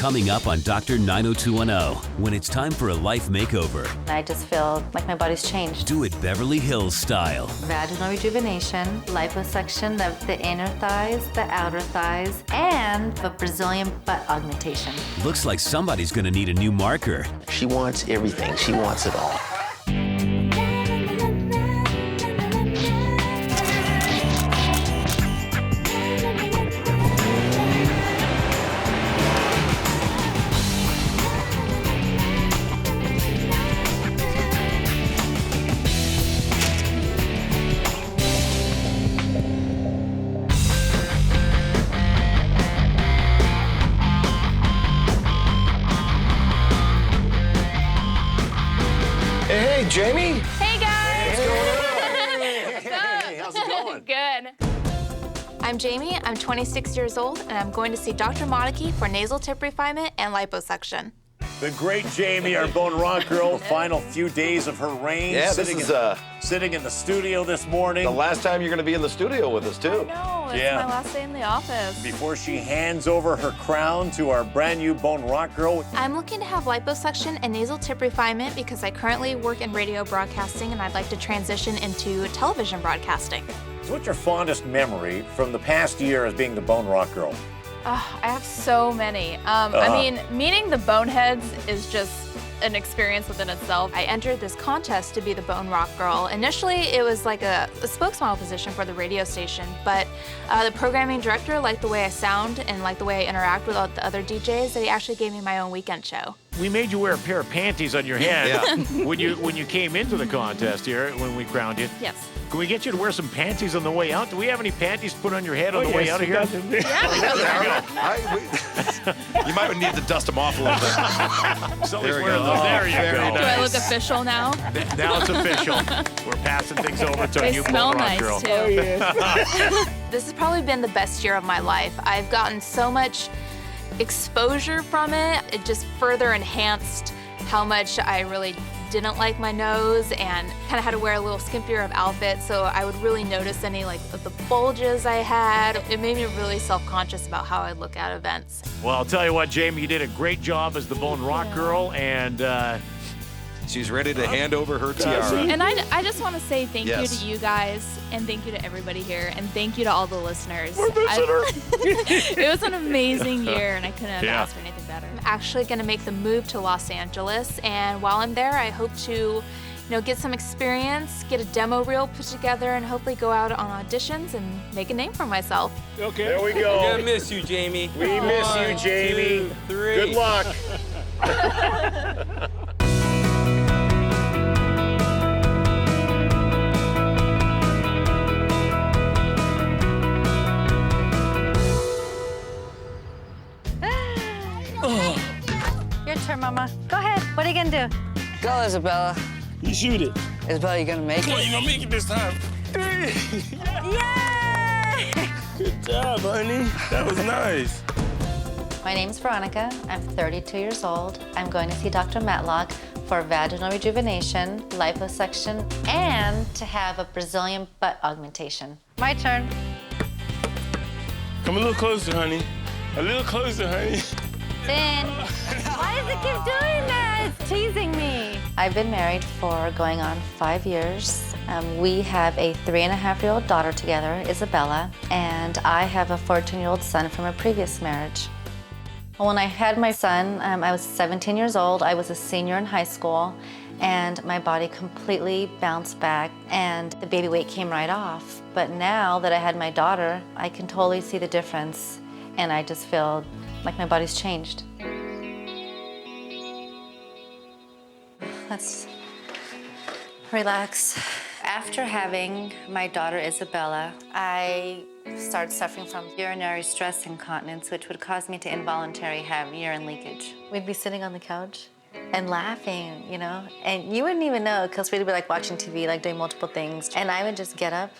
Coming up on Dr. 90210, when it's time for a life makeover. I just feel like my body's changed. Do it Beverly Hills style. Vaginal rejuvenation, liposuction of the inner thighs, the outer thighs, and a Brazilian butt augmentation. Looks like somebody's gonna need a new marker. She wants everything. She wants it all. Hey, Jamie. Hey guys! Hey, how's it going? Good. I'm Jamie, I'm 26 years old, and I'm going to see Dr. Modicki for nasal tip refinement and liposuction. The great Jamie, our Bone Rock Girl, the final few days of her reign. Yeah, this is sitting in the studio this morning. the last time you're going to be in the studio with us, too. No, it's Yeah. my last day in the office. Before she hands over her crown to our brand new Bone Rock Girl. I'm looking to have liposuction and nasal tip refinement because I currently work in radio broadcasting and I'd like to transition into television broadcasting. So what's your fondest memory from the past year as being the Bone Rock Girl? I have so many. I mean, meeting the Boneheads is just an experience within itself. I entered this contest to be the Bone Rock Girl. Initially, it was like a spokesmodel position for the radio station, but the programming director liked the way I sound and liked the way I interact with all the other DJs that he actually gave me my own weekend show. We made you wear a pair of panties on your head when you came into the contest here when we crowned you. Yes. Can we get you to wear some panties on the way out? Do we have any panties to put on your head on the way out of here? You might need to dust them off a little bit. Somebody's There we wearing go. those. There you Very go. Do I look official now? Now it's official. We're passing things over to a They new smell Bone Rock nice Girl. too. This has probably been the best year of my life. I've gotten so much exposure from it. It just further enhanced how much I really didn't like my nose and kind of had to wear a little skimpier of outfit so I would really notice any like of the bulges I had. It made me really self-conscious about how I look at events. Well, I'll tell you what, Jamie, you did a great job as the Bone Rock Girl, and She's ready to hand over her tiara. And I just want to say thank you Yes. to you guys and thank you to everybody here and thank you to all the listeners. It was an amazing year and I couldn't have asked for anything better. I'm actually going to make the move to Los Angeles, and while I'm there, I hope to get some experience, get a demo reel put together, and hopefully go out on auditions and make a name for myself. Okay. There we go. We're gonna miss you, Jamie. We miss you, Jamie. 1, 2, 3. Good luck. Your turn, Mama. Go ahead. What are you gonna do? Go, Isabella. You shoot it. Isabella, you gonna make Come on, it? you gonna make it this time. Yay! Good job, honey. That was nice. My name's Veronica. I'm 32 years old. I'm going to see Dr. Matlock for vaginal rejuvenation, liposuction, and to have a Brazilian butt augmentation. My turn. Come a little closer, honey. A little closer, honey. Finn. Why does it keep doing that? It's teasing me. I've been married for going on 5 years. We have a 3.5-year-old daughter together, Isabella, and I have a 14-year-old son from a previous marriage. When I had my son, I was 17 years old. I was a senior in high school, and my body completely bounced back, and the baby weight came right off. But now that I had my daughter, I can totally see the difference, and I just feel like my body's changed. Let's relax. After having my daughter Isabella, I started suffering from urinary stress incontinence, which would cause me to involuntarily have urine leakage. We'd be sitting on the couch and laughing, and you wouldn't even know because we'd be like watching TV, like doing multiple things. And I would just get up.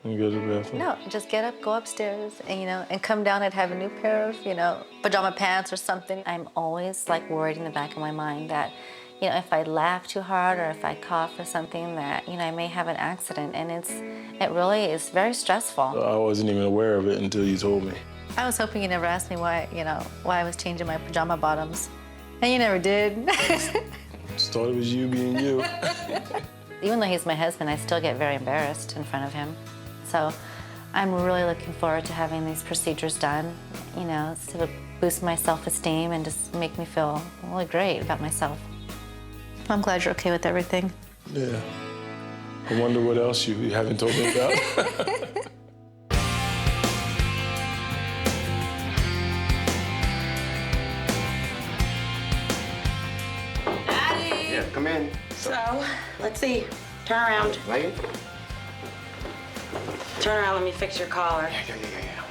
You go to the bathroom? No, just get up, go upstairs, and and come down and have a new pair of, pajama pants or something. I'm always like worried in the back of my mind that, if I laugh too hard or if I cough or something that, I may have an accident, and it really is very stressful. I wasn't even aware of it until you told me. I was hoping you never asked me why I was changing my pajama bottoms. And you never did. Just thought it was you being you. Even though he's my husband, I still get very embarrassed in front of him. So I'm really looking forward to having these procedures done, to boost my self-esteem and just make me feel really great about myself. I'm glad you're okay with everything. Yeah. I wonder what else you haven't told me about. Daddy! Yeah, come in. So, let's see. Turn around. Megan? Turn around, let me fix your collar. Yeah.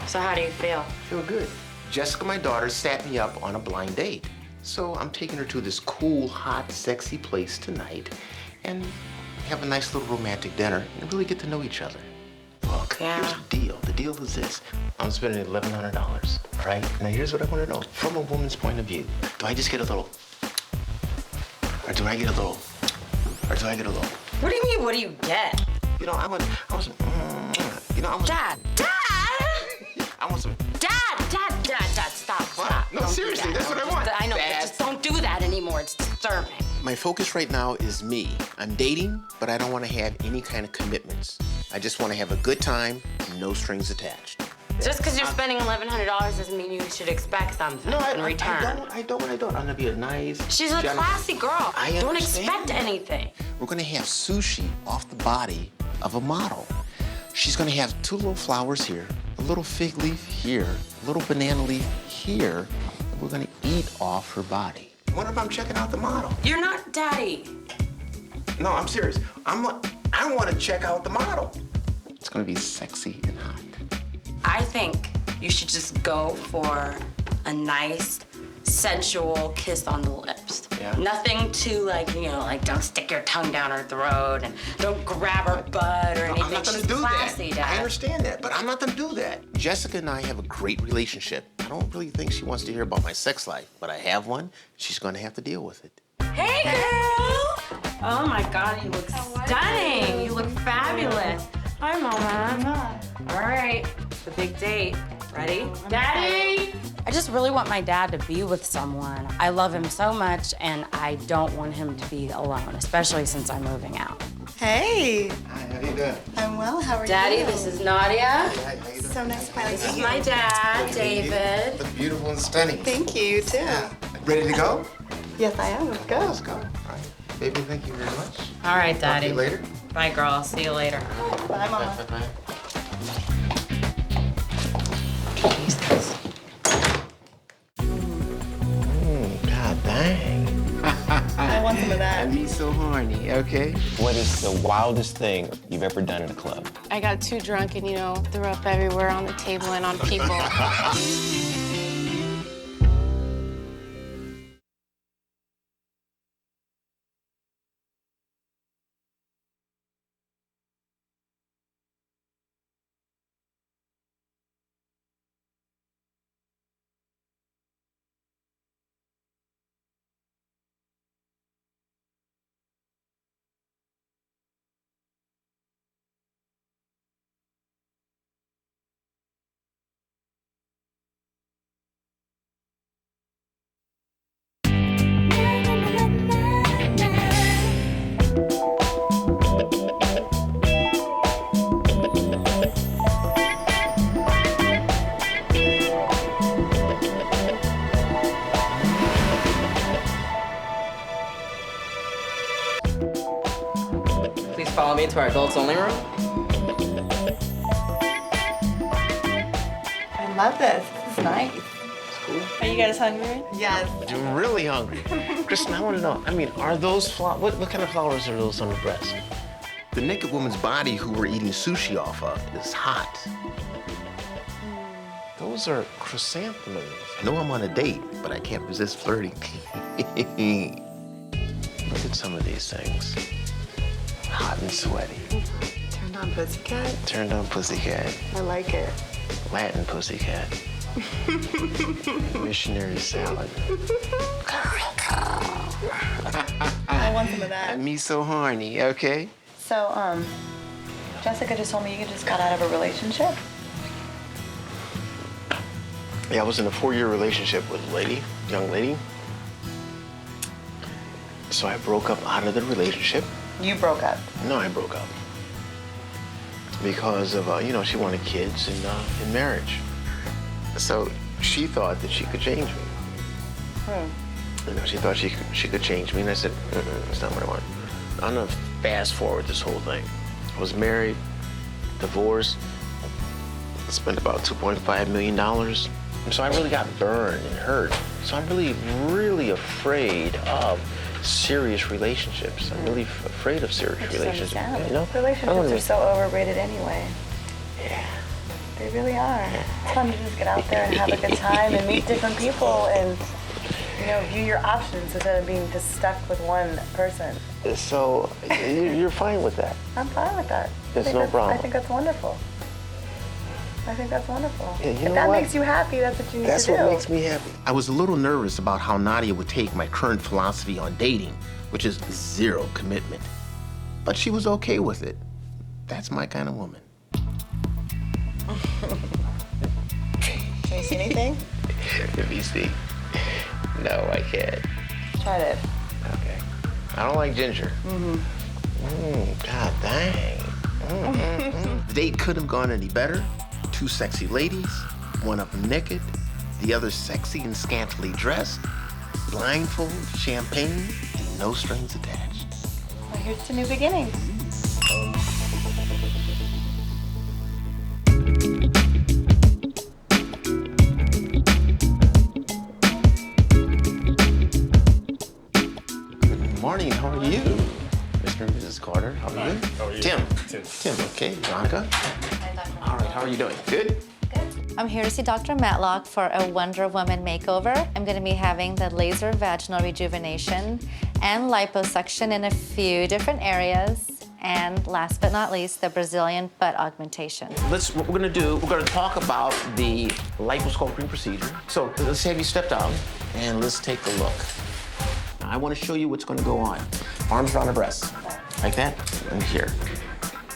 So how do you feel? Feel good. Jessica, my daughter, sat me up on a blind date. So I'm taking her to this cool, hot, sexy place tonight and have a nice little romantic dinner and really get to know each other. Look, here's the deal. The deal is this. I'm spending $1,100, all right? Now here's what I want to know. From a woman's point of view, do I just get a little? Or do I get a little? Or do I get a little? What do you mean, what do you get? I want Dad! I want some. Dad, stop. No, Don't do seriously, that. that's what I want. I know, but Dad. just don't do that anymore. It's disturbing. My focus right now is me. I'm dating, but I don't want to have any kind of commitments. I just want to have a good time, no strings attached. Just because you're spending $1,100 doesn't mean you should expect something in return. I don't. I'm gonna be a nice. She's a classy girl. I Don't understand expect that. anything. We're gonna have sushi off the body of a model. She's gonna have 2 little flowers here, a little fig leaf here, a little banana leaf here, and we're gonna eat off her body. What if I'm checking out the model? You're not Daddy. No, I'm serious. I want to check out the model. It's gonna be sexy and hot. I think you should just go for a nice, sensual kiss on the lips. Yeah. Nothing too don't stick your tongue down her throat and don't grab her butt or anything. I'm not gonna She's do classy, that. Dad. I understand that, but I'm not gonna do that. Jessica and I have a great relationship. I don't really think she wants to hear about my sex life, but I have one. She's gonna have to deal with it. Hey, girl! Oh my God, you look stunning. You look fabulous. Hi, Mama. All right, the big date. Ready? Daddy! I just really want my dad to be with someone. I love him so much, and I don't want him to be alone, especially since I'm moving out. Hey. Hi, how you doing? I'm well. How are Daddy, you? this is Nadia. Hi, how you doing? So nice finally This to is meet my you. dad, David. Look beautiful and stunning. Thank you, you too. Ready to go? Yes, I am. Let's go. Let's go. All right. Baby, thank you very much. All right, Talk Daddy. to you later. Bye, girl. See you later. Bye, Mama. Bye-bye. God dang. I want some of that. Me so horny, okay? What is the wildest thing you've ever done at a club? I got too drunk and, threw up everywhere on the table and on people. Please follow me to our adults only room. I love this. This is nice. Cool. Are you guys hungry? Yes. I'm really hungry. Kristen, I want to know, are those flowers, what kind of flowers are those on the breast? The naked woman's body who we're eating sushi off of is hot. Those are chrysanthemums. I know I'm on a date, but I can't resist flirting. Look at some of these things. Hot and sweaty. Turned on pussycat. Turned on pussycat. I like it. Latin pussycat. Missionary salad. I want some of that. Me so horny, okay? So, Jessica just told me you just got out of a relationship. Yeah, I was in a 4-year relationship with a young lady. So I broke up out of the relationship. You broke up? No, I broke up. Because of, you know, she wanted kids and marriage. So she thought that she could change me. You know, she thought she could change me, and I said, that's not what I want. I'm gonna fast forward this whole thing. I was married, divorced, spent about $2.5 million. And so I really got burned and hurt. So I'm really, really afraid of serious relationships. I'm really afraid of serious relationships. You know? Relationships are so overrated anyway. Yeah. They really are. It's fun to just get out there and have a good time and meet different people and, you know, view your options instead of being just stuck with one person. So you're fine with that? I'm fine with that. There's no problem. I think that's wonderful. I think that's wonderful. Yeah, you if know that what? makes you happy, that's what you need That's to do. what makes me happy. I was a little nervous about how Nadia would take my current philosophy on dating, which is zero commitment. But she was okay with it. That's my kind of woman. Can you see anything? Let me see. No, I can't. Try it. Okay. I don't like ginger. God dang. The date couldn't have gone any better. 2 sexy ladies, one of them naked, the other sexy and scantily dressed, blindfold, champagne, and no strings attached. Well, here's to new beginnings. Good morning, how are you? Mr. and Mrs. Carter, how are you? How are you? Tim, okay. Veronica? All right, how are you doing? Good? I'm here to see Dr. Matlock for a Wonder Woman makeover. I'm going to be having the laser vaginal rejuvenation and liposuction in a few different areas. And last but not least, the Brazilian butt augmentation. What we're gonna talk about the liposculpting procedure. So let's have you step down and let's take a look. I want to show you what's going to go on. Arms around the breast, like that, and here.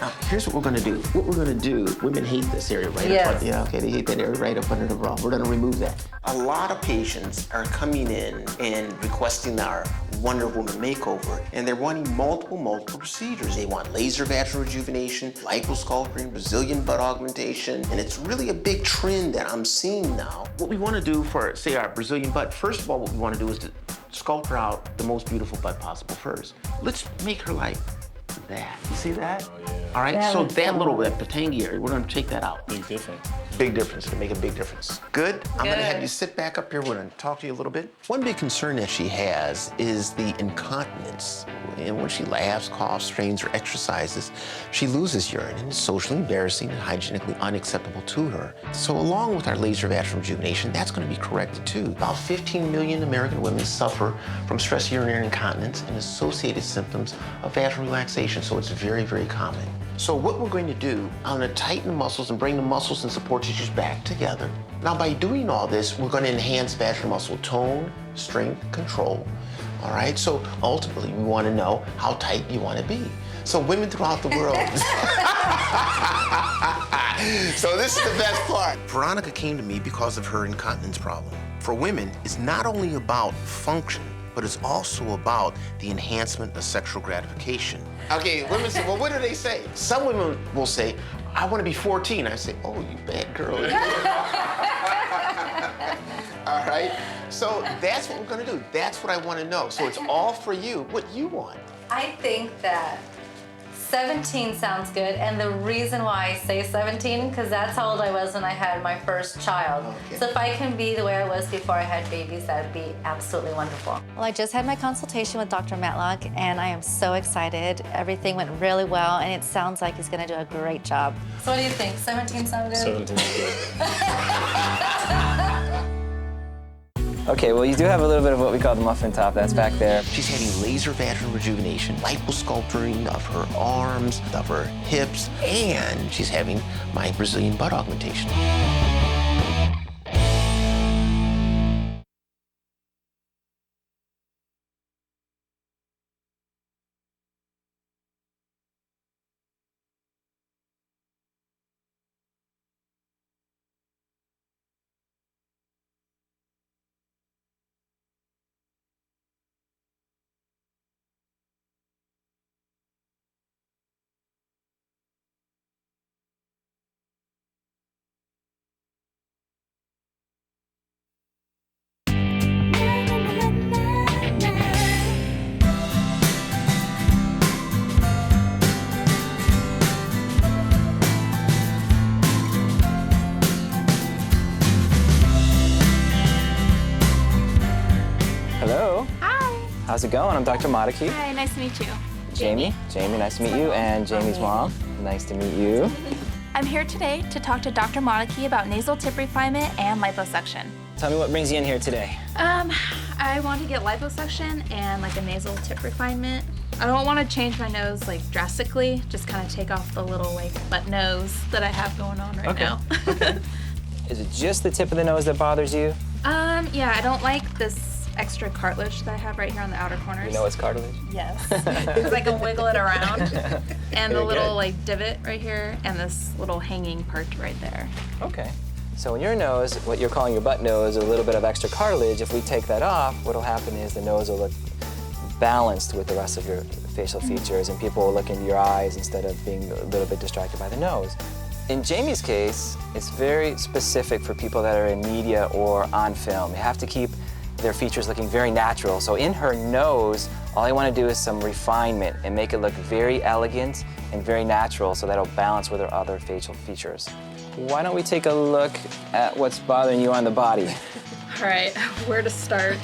Now, here's what we're going to do. What we're going to do, women hate this area right up front. Yeah, okay, they hate that area right up under the bra. We're going to remove that. A lot of patients are coming in and requesting our Wonder Woman makeover, and they're wanting multiple procedures. They want laser vaginal rejuvenation, liposculpting, Brazilian butt augmentation, and it's really a big trend that I'm seeing now. What we want to do for, say, our Brazilian butt, first of all, what we want to do is to sculpt her out the most beautiful butt possible first. Let's make her like that. You see that? Oh, yeah. All right, so that patangi area, we're gonna take that out. Big difference. Big difference, it'll make a big difference. Good? I'm gonna have you sit back up here, we're gonna talk to you a little bit. One big concern that she has is the incontinence. And when she laughs, coughs, strains, or exercises, she loses urine, and it's socially embarrassing and hygienically unacceptable to her. So along with our laser vaginal rejuvenation, that's gonna be corrected too. About 15 million American women suffer from stress urinary incontinence and associated symptoms of vaginal relaxation, so it's very, very common. So what we're going to do, I'm gonna tighten the muscles and bring the muscles and support tissues back together. Now by doing all this, we're gonna enhance vaginal muscle tone, strength, control. All right, so ultimately we wanna know how tight you wanna be. So women throughout the world. So this is the best part. Veronica came to me because of her incontinence problem. For women, it's not only about function, but it's also about the enhancement of sexual gratification. Okay, women say, well, what do they say? Some women will say, I want to be 14. I say, oh, you bad girl. All right, so that's what we're gonna do. That's what I want to know. So it's all for you, what you want. I think that 17 sounds good, and the reason why I say 17, because that's how old I was when I had my first child. Okay. So if I can be the way I was before I had babies, that would be absolutely wonderful. Well, I just had my consultation with Dr. Matlock, and I am so excited. Everything went really well, and it sounds like he's gonna do a great job. So what do you think? 17 sound good? 17 is good. Okay, well, you do have a little bit of what we call the muffin top. That's back there. She's having laser vaginal rejuvenation, liposculpting of her arms, of her hips, and she's having my Brazilian butt augmentation. How's it going? I'm Dr. Modicki. Hi, nice to meet you. Jamie, nice to meet you. And Jamie's mom, nice to meet you. I'm here today to talk to Dr. Modicki about nasal tip refinement and liposuction. Tell me what brings you in here today. I want to get liposuction and like a nasal tip refinement. I don't want to change my nose like drastically, just kind of take off the little like butt nose that I have going on right now. Is it just the tip of the nose that bothers you? Yeah, I don't like this extra cartilage that I have right here on the outer corners. You know it's cartilage? Yes. Because I can wiggle it around. And the Very little good. like divot right here and this little hanging part right there. Okay. So in your nose, what you're calling your butt nose, a little bit of extra cartilage, if we take that off, what'll happen is the nose will look balanced with the rest of your facial features, and people will look into your eyes instead of being a little bit distracted by the nose. In Jamie's case, it's very specific for people that are in media or on film. You have to keep their features looking very natural. So in her nose, all I want to do is some refinement and make it look very elegant and very natural so that'll balance with her other facial features. Why don't we take a look at what's bothering you on the body? All right, where to start?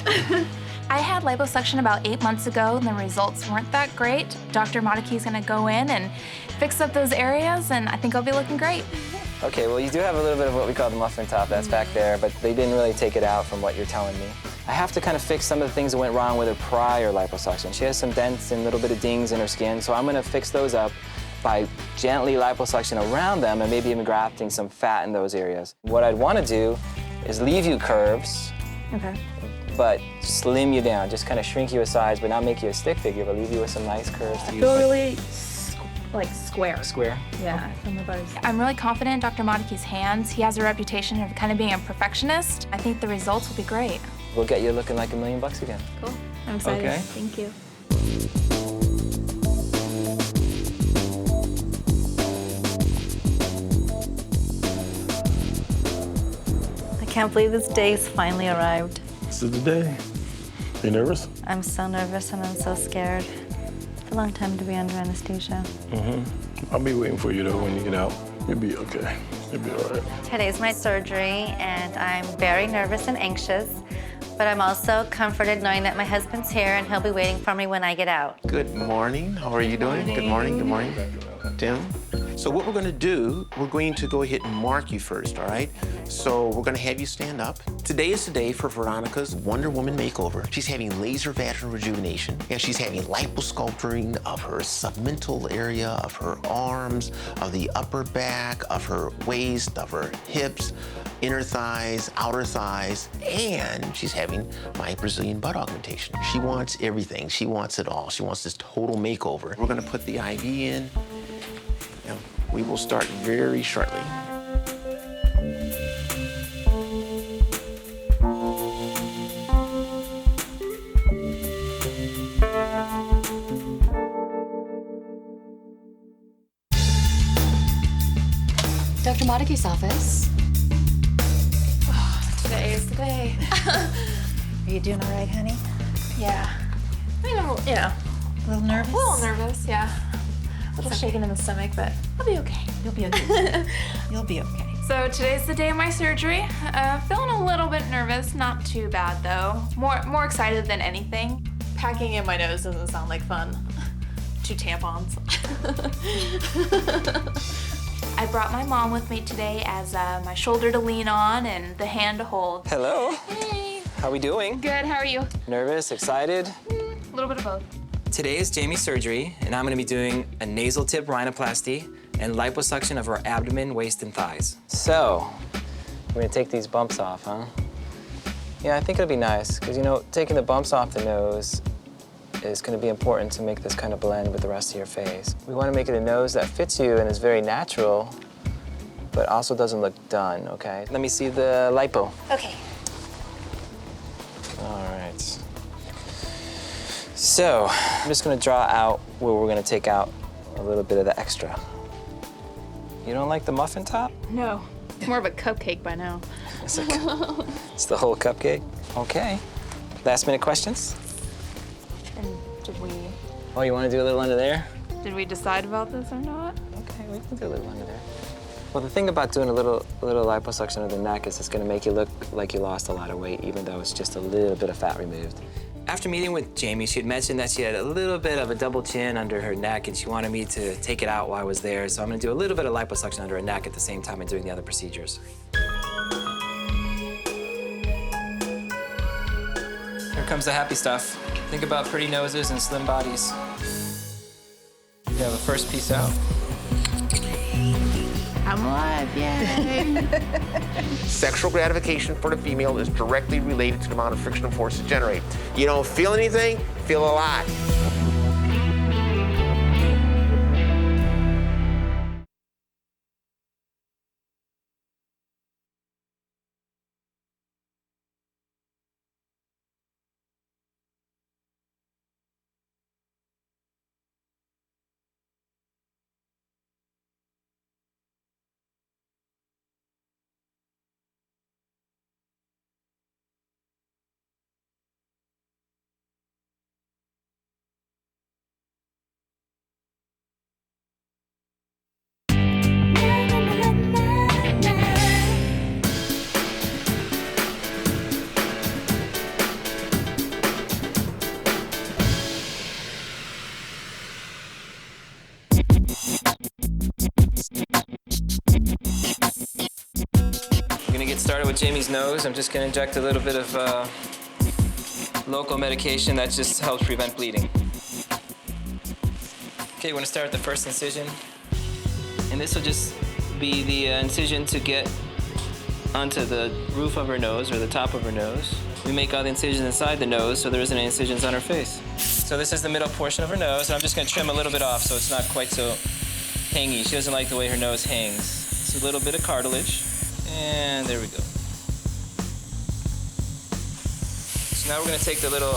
I had liposuction about 8 months ago and the results weren't that great. Dr. Modicki's gonna go in and fix up those areas and I think I'll be looking great. Okay, well you do have a little bit of what we call the muffin top, that's back there, but they didn't really take it out from what you're telling me. I have to kind of fix some of the things that went wrong with her prior liposuction. She has some dents and a little bit of dings in her skin, so I'm gonna fix those up by gently liposuction around them and maybe even grafting some fat in those areas. What I'd wanna do is leave you curves, Okay. but slim you down, just kind of shrink you a size, but not make you a stick figure, but leave you with some nice curves to use. Totally like square. Square? Yeah, from the bars. I'm really confident in Dr. Modicki's hands. He has a reputation of kind of being a perfectionist. I think the results will be great. We'll get you looking like $1 million again. Cool. I'm excited. Okay. Thank you. I can't believe this day's finally arrived. This is the day. You nervous? I'm so nervous and I'm so scared. It's a long time to be under anesthesia. I'll be waiting for you though when you get out. You'll be okay. You'll be all right. Today's my surgery and I'm very nervous and anxious, but I'm also comforted knowing that my husband's here and he'll be waiting for me when I get out. Good morning. How are you doing? Good morning. Good morning. Tim? So what we're going to do, we're going to go ahead and mark you first, all right? So we're going to have you stand up. Today is the day for Veronica's Wonder Woman makeover. She's having laser vaginal rejuvenation, and she's having liposculpturing of her submental area, of her arms, of the upper back, of her waist, of her hips, inner thighs, outer thighs, and she's having my Brazilian butt augmentation. She wants everything. She wants it all. She wants this total makeover. We're going to put the IV in. We will start very shortly. Dr. Modicki's office. Today is the day. Are you doing all right, honey? Yeah. I mean, A little nervous? a little nervous, yeah. A little shaking in the stomach, but I'll be okay. You'll be okay. You'll be okay. So today's the day of my surgery. Feeling a little bit nervous, not too bad though. More excited than anything. Packing in my nose doesn't sound like fun. 2 tampons. I brought my mom with me today as my shoulder to lean on and the hand to hold. Hello. Hey. How we doing? Good, how are you? Nervous, excited? A little bit of both. Today is Jamie's surgery, and I'm gonna be doing a nasal tip rhinoplasty and liposuction of her abdomen, waist, and thighs. So, we're gonna take these bumps off, huh? Yeah, I think it'll be nice, because you know, taking the bumps off the nose is gonna be important to make this kind of blend with the rest of your face. We wanna make it a nose that fits you and is very natural, but also doesn't look done, okay? Let me see the lipo. Okay. All right. So, I'm just gonna draw out where we're gonna take out a little bit of the extra. You don't like the muffin top? No, it's more of a cupcake by now. It's, it's the whole cupcake? Okay. Last minute questions? And did you wanna do a little under there? we decide about this or not? Okay, we can do a little under there. Well, the thing about doing a little liposuction of the neck is it's gonna make you look like you lost a lot of weight, even though it's just a little bit of fat removed. After meeting with Jamie, she had mentioned that she had a little bit of a double chin under her neck, and she wanted me to take it out while I was there. So I'm gonna do a little bit of liposuction under her neck at the same time I'm doing the other procedures. Here comes the happy stuff. Think about pretty noses and slim bodies. You have the first piece out. I'm alive, yay! Sexual gratification for the female is directly related to the amount of frictional force it generates. You don't feel anything, feel a lot. Started with Jamie's nose. I'm just going to inject a little bit of local medication that just helps prevent bleeding. Okay, we're going to start at the first incision. And this will just be the incision to get onto the roof of her nose or the top of her nose. We make all the incisions inside the nose so there isn't any incisions on her face. So this is the middle portion of her nose, and I'm just going to trim a little bit off so it's not quite so hangy. She doesn't like the way her nose hangs. It's a little bit of cartilage. And there we go. So now we're going to take the little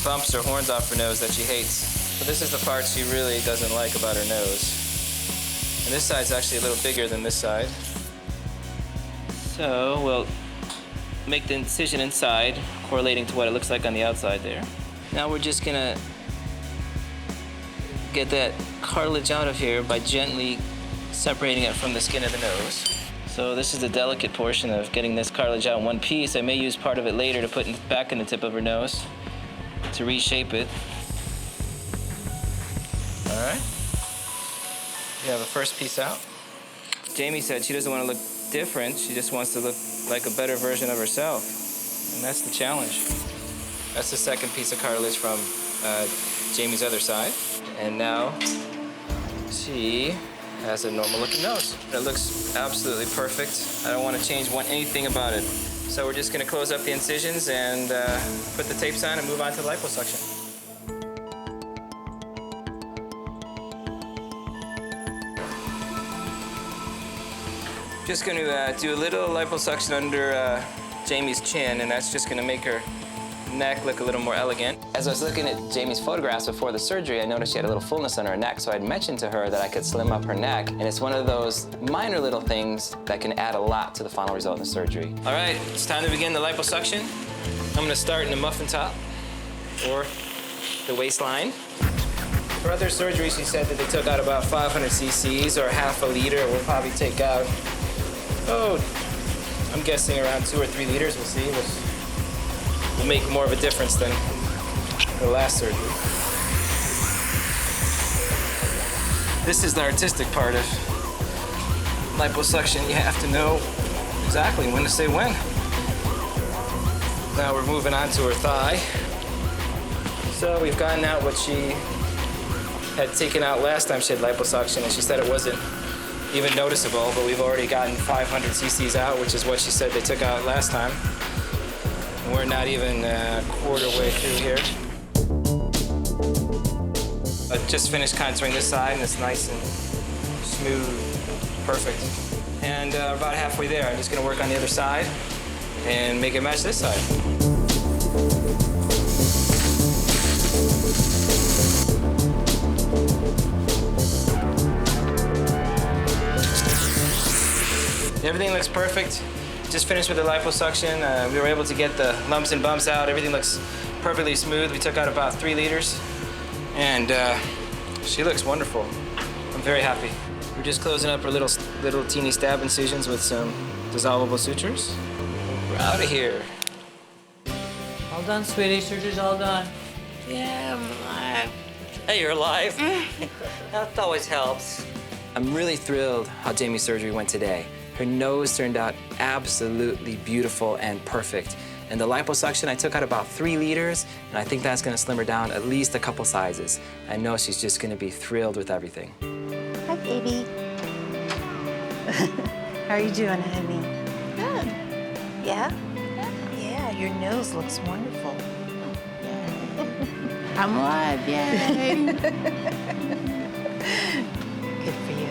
bumps or horns off her nose that she hates. So this is the part she really doesn't like about her nose. And this side's actually a little bigger than this side. So we'll make the incision inside, correlating to what it looks like on the outside there. Now we're just going to get that cartilage out of here by gently separating it from the skin of the nose. So this is the delicate portion of getting this cartilage out in one piece. I may use part of it later to put back in the tip of her nose to reshape it. All right. You have the first piece out. Jamie said she doesn't want to look different. She just wants to look like a better version of herself. And that's the challenge. That's the second piece of cartilage from Jamie's other side. And now she has a normal looking nose. It looks absolutely perfect. I don't want to change anything about it. So we're just going to close up the incisions and put the tapes on and move on to the liposuction. Just going to do a little liposuction under Jamie's chin, and that's just going to make her neck look a little more elegant. As I was looking at Jamie's photographs before the surgery, I noticed she had a little fullness on her neck, so I'd mentioned to her that I could slim up her neck, and it's one of those minor little things that can add a lot to the final result in the surgery. All right, it's time to begin the liposuction. I'm gonna start in the muffin top, or the waistline. For other surgeries, she said that they took out about 500 cc's or half a liter. We'll probably take out, I'm guessing around 2 or 3 liters. We'll see. Will make more of a difference than the last surgery. This is the artistic part of liposuction. You have to know exactly when to say when. Now we're moving on to her thigh. So we've gotten out what she had taken out last time she had liposuction, and she said it wasn't even noticeable, but we've already gotten 500 cc's out, which is what she said they took out last time. We're not even a quarter way through here. I just finished contouring this side, and it's nice and smooth, perfect. And about halfway there, I'm just gonna work on the other side and make it match this side. Everything looks perfect. Just finished with the liposuction. We were able to get the lumps and bumps out. Everything looks perfectly smooth. We took out about 3 liters. And she looks wonderful. I'm very happy. We're just closing up our little teeny stab incisions with some dissolvable sutures. We're out of here. All done, sweetie. Surgery's all done. Yeah, I'm alive. Hey, you're alive. That always helps. I'm really thrilled how Jamie's surgery went today. Her nose turned out absolutely beautiful and perfect. And the liposuction, I took out about 3 liters, and I think that's gonna slim her down at least a couple sizes. I know she's just gonna be thrilled with everything. Hi, baby. How are you doing, honey? Good. Yeah? Yeah, your nose looks wonderful. I'm alive, yay. Good for you.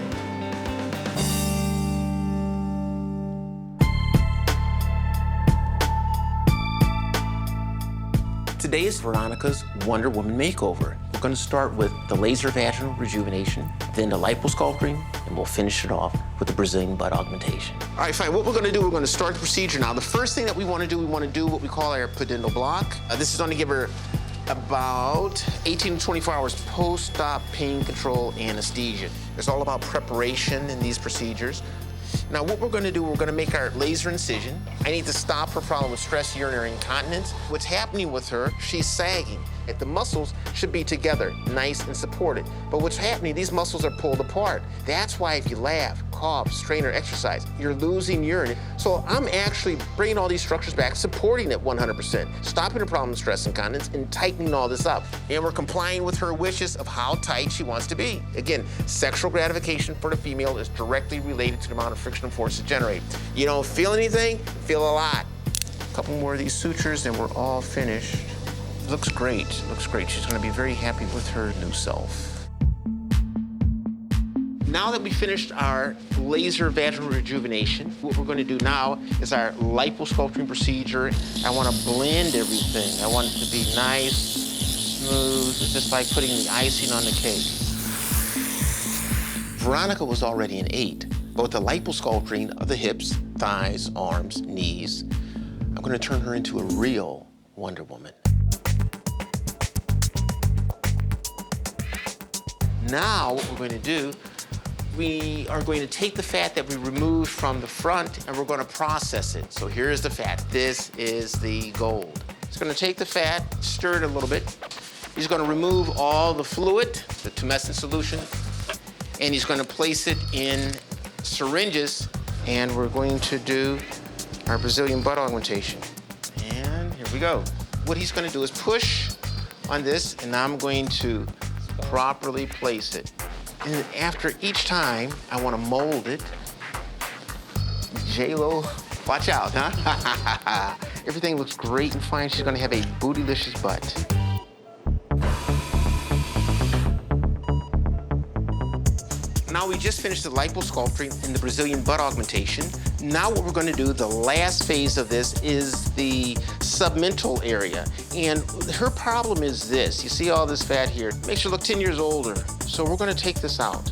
Today is Veronica's Wonder Woman makeover. We're going to start with the laser vaginal rejuvenation, then the liposculpting, and we'll finish it off with the Brazilian butt augmentation. All right, fine. What we're going to do, we're going to start the procedure now. The first thing that we want to do what we call our pudendal block. This is going to give her about 18 to 24 hours post-op pain control anesthesia. It's all about preparation in these procedures. Now, what we're going to do, we're going to make our laser incision. I need to stop her problem with stress urinary incontinence. What's happening with her, she's sagging. The muscles should be together, nice and supported. But what's happening, these muscles are pulled apart. That's why if you laugh, cough, strain, or exercise, you're losing urine. So I'm actually bringing all these structures back, supporting it 100%, stopping the problem with stress incontinence, and tightening all this up. And we're complying with her wishes of how tight she wants to be. Again, sexual gratification for the female is directly related to the amount of frictional force it generates. You don't feel anything, feel a lot. A couple more of these sutures, and we're all finished. Looks great, looks great. She's gonna be very happy with her new self. Now that we finished our laser vaginal rejuvenation, what we're gonna do now is our liposculpting procedure. I wanna blend everything. I want it to be nice, smooth. It's just like putting the icing on the cake. Veronica was already an 8, but with the liposculpting of the hips, thighs, arms, knees, I'm gonna turn her into a real Wonder Woman. Now, what we're going to do, we are going to take the fat that we removed from the front and we're going to process it. So here's the fat. This is the gold. It's going to take the fat, stir it a little bit. He's going to remove all the fluid, the tumescent solution, and he's going to place it in syringes, and we're going to do our Brazilian butt augmentation. And here we go. What he's going to do is push on this, and I'm going to properly place it. And after each time, I want to mold it. J-Lo, watch out, huh? Everything looks great and fine. She's going to have a bootylicious butt. Now we just finished the liposculpting and the Brazilian butt augmentation. Now what we're going to do, the last phase of this, is the submental area. And her problem is this. You see all this fat here? It makes her look 10 years older. So we're going to take this out.